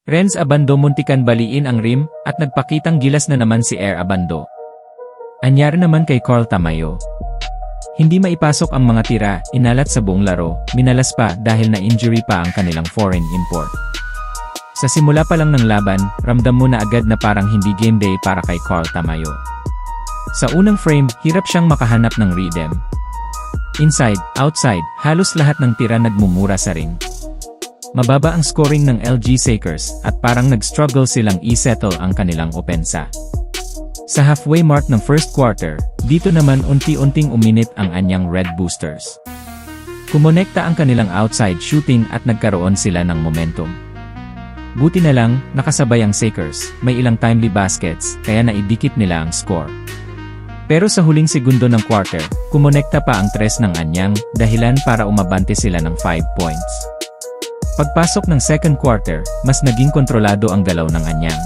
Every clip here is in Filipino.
Renz Abando muntikan baliin ang rim at nagpakitang gilas na naman si Air Abando. Anyari naman kay Carl Tamayo. Hindi maipasok ang mga tira, inalat sa buong laro, minalas pa dahil na-injury pa ang kanilang foreign import. Sa simula pa lang ng laban, ramdam mo na agad na parang hindi game day para kay Carl Tamayo. Sa unang frame, hirap siyang makahanap ng rhythm. Inside, outside, halos lahat ng tira nagmumura sa ring. Mababa ang scoring ng LG Sakers at parang nag-struggle silang i-settle ang kanilang opensa. Sa halfway mark ng first quarter, dito naman unti-unting uminit ang anyang Red Boosters. Kumonekta ang kanilang outside shooting at nagkaroon sila ng momentum. Buti na lang, nakasabay ang Sakers, may ilang timely baskets, kaya naidikit nila ang score. Pero sa huling segundo ng quarter, kumonekta pa ang tres ng anyang, dahilan para umabante sila ng 5 points. Pagpasok ng second quarter, mas naging kontrolado ang galaw ng anyang.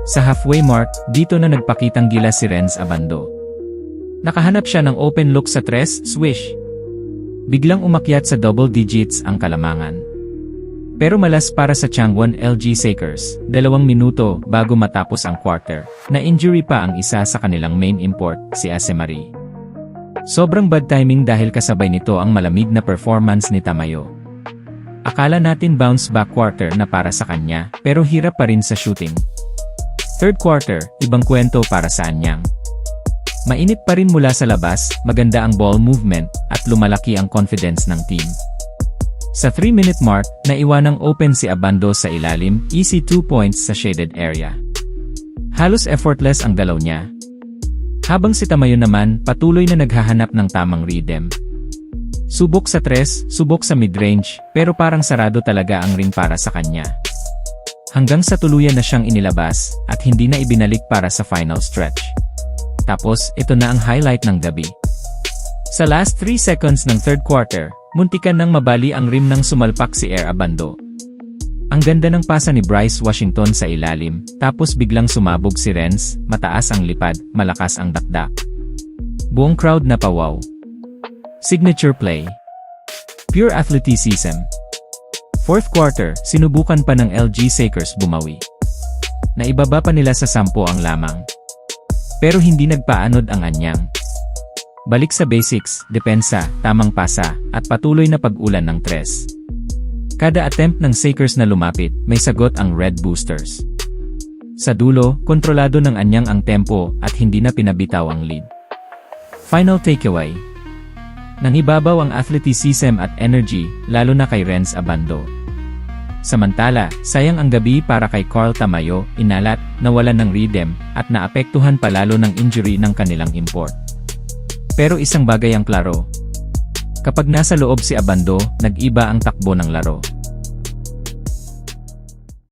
Sa halfway mark, dito na nagpakitang gilas si Renz Abando. Nakahanap siya ng open look sa tres, swish. Biglang umakyat sa double digits ang kalamangan. Pero malas para sa Changwon LG Sakers, 2 minuto bago matapos ang quarter, na-injury pa ang isa sa kanilang main import, si Asemarie. Sobrang bad timing dahil kasabay nito ang malamig na performance ni Tamayo. Akala natin bounce back quarter na para sa kanya, pero hirap pa rin sa shooting. Third quarter, ibang kwento para sa anyang. Mainit pa rin mula sa labas, maganda ang ball movement, at lumalaki ang confidence ng team. Sa 3-minute mark, naiwanang open si Abando sa ilalim, easy 2 points sa shaded area. Halos effortless ang dalaw niya. Habang si Tamayo naman, patuloy na naghahanap ng tamang rhythm. Subok sa tres, subok sa mid-range, pero parang sarado talaga ang ring para sa kanya. Hanggang sa tuluyan na siyang inilabas, at hindi na ibinalik para sa final stretch. Tapos, ito na ang highlight ng gabi. Sa last 3 seconds ng third quarter, muntikan nang mabali ang rim nang sumalpak si Air Abando. Ang ganda ng pasa ni Bryce Washington sa ilalim, tapos biglang sumabog si Renz, mataas ang lipad, malakas ang dakdak. Buong crowd na pawaw. Signature play. Pure athleticism. Fourth quarter, sinubukan pa ng LG Sakers bumawi. Naibaba pa nila sa 10 ang lamang. Pero hindi nagpaanod ang anyang. Balik sa basics, depensa, tamang pasa, at patuloy na pag-ulan ng tres. Kada attempt ng Sakers na lumapit, may sagot ang Red Boosters. Sa dulo, kontrolado ng anyang ang tempo at hindi na pinabitaw ang lead. Final takeaway. Nangibabaw ang athleticism at energy, lalo na kay Renz Abando. Samantala, sayang ang gabi para kay Carl Tamayo, inalat, nawalan ng rhythm, at naapektuhan palalo ng injury ng kanilang import. Pero isang bagay ang klaro. Kapag nasa loob si Abando, nag-iba ang takbo ng laro.